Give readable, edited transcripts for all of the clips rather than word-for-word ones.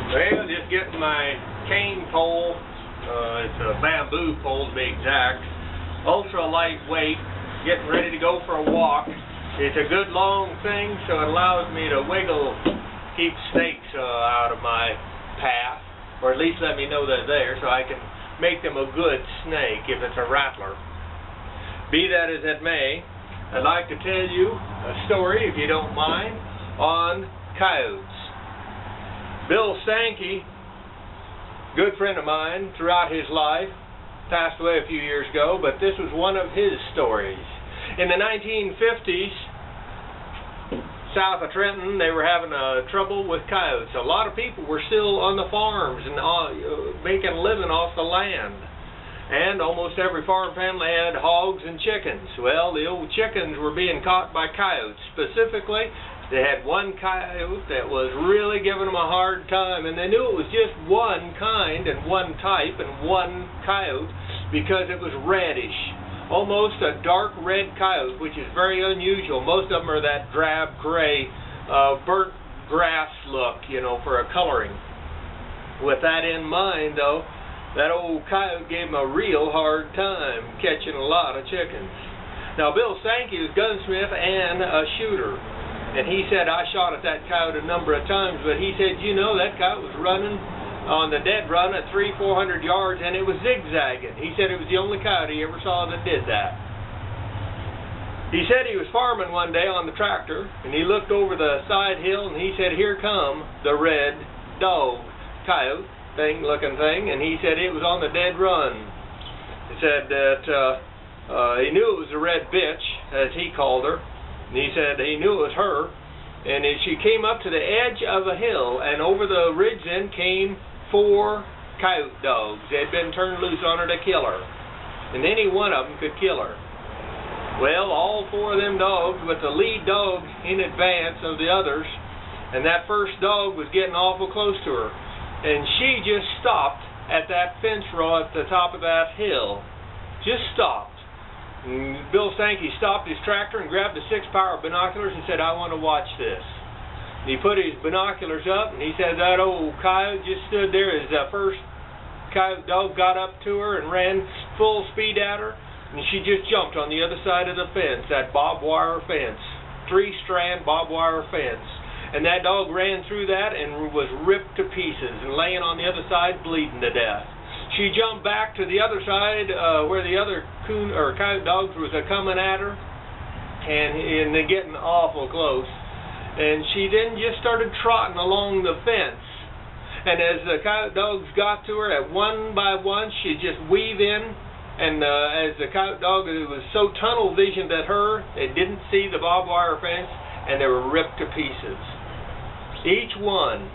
Well, just getting my cane pole. It's a bamboo pole to be exact. Ultra lightweight. Getting ready to go for a walk. It's a good long thing, so it allows me to wiggle, keep snakes out of my path, or at least let me know they're there, so I can make them a good snake if it's a rattler. Be that as it may, I'd like to tell you a story, if you don't mind, on coyotes. Bill Sankey, good friend of mine throughout his life, passed away a few years ago, but this was one of his stories. In the 1950s, south of Trenton, they were having trouble with coyotes. A lot of people were still on the farms and making a living off the land. And almost every farm family had hogs and chickens. Well, the old chickens were being caught by coyotes. Specifically, they had one coyote that was really giving them a hard time, and they knew it was just one kind and one type and one coyote because it was reddish. Almost a dark red coyote, which is very unusual. Most of them are that drab gray, burnt grass look, you know, for a coloring. With that in mind, though, that old coyote gave him a real hard time catching a lot of chickens. Now, Bill Sankey was a gunsmith and a shooter. And he said, I shot at that coyote a number of times, but he said, you know, that coyote was running on the dead run at 300-400 yards, and it was zigzagging. He said it was the only coyote he ever saw that did that. He said he was farming one day on the tractor, and he looked over the side hill, and he said, here come the red dog, coyote looking thing, and he said it was on the dead run. He said that he knew it was a red bitch, as he called her. And he said he knew it was her, and as she came up to the edge of a hill, and over the ridge then came 4 coyote dogs. They had been turned loose on her to kill her, and any one of them could kill her. Well, all 4 of them dogs, with the lead dog in advance of the others, and that first dog was getting awful close to her, and she just stopped at that fence row at the top of that hill. Just stopped. And Bill Sankey stopped his tractor and grabbed the 6-power binoculars and said, I want to watch this. And he put his binoculars up, and he said that old coyote just stood there as the first coyote dog got up to her and ran full speed at her, and she just jumped on the other side of the fence, that barbed wire fence, 3-strand barbed wire fence. And that dog ran through that and was ripped to pieces and laying on the other side bleeding to death. She jumped back to the other side where the other coon or coyote dogs was coming at her, and they're getting awful close. And she then just started trotting along the fence. And as the coyote dogs got to her, at one by one, she'd just weave in. And as the coyote dog, it was so tunnel visioned at her, they didn't see the barbed wire fence, and they were ripped to pieces. Each one,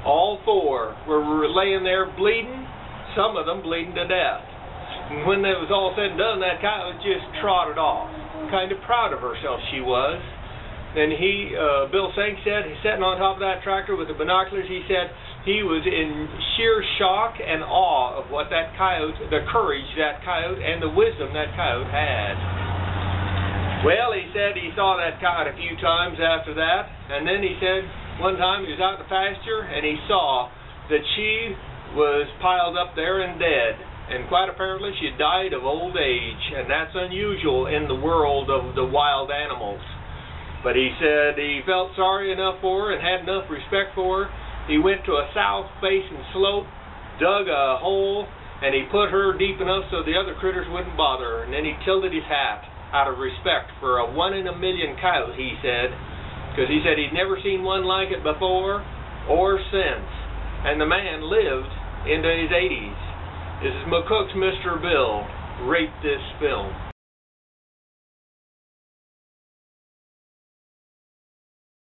all 4, were laying there bleeding. Some of them bleeding to death. And when it was all said and done, that coyote just trotted off. Kind of proud of herself she was. And Bill Sankey said, he's sitting on top of that tractor with the binoculars, he said he was in sheer shock and awe of what that coyote, the courage that coyote and the wisdom that coyote had. Well, he said he saw that coyote a few times after that, and then he said one time he was out in the pasture and he saw that she was piled up there and dead, and quite apparently she died of old age, and that's unusual in the world of the wild animals. But he said he felt sorry enough for her and had enough respect for her. He went to a south-facing slope, dug a hole, and he put her deep enough so the other critters wouldn't bother her, and then he tilted his hat out of respect for a 1 in a million coyote, he said, because he said he'd never seen one like it before or since. And the man lived into his 80s. This is McCook's Mr. Bill. Rate this film.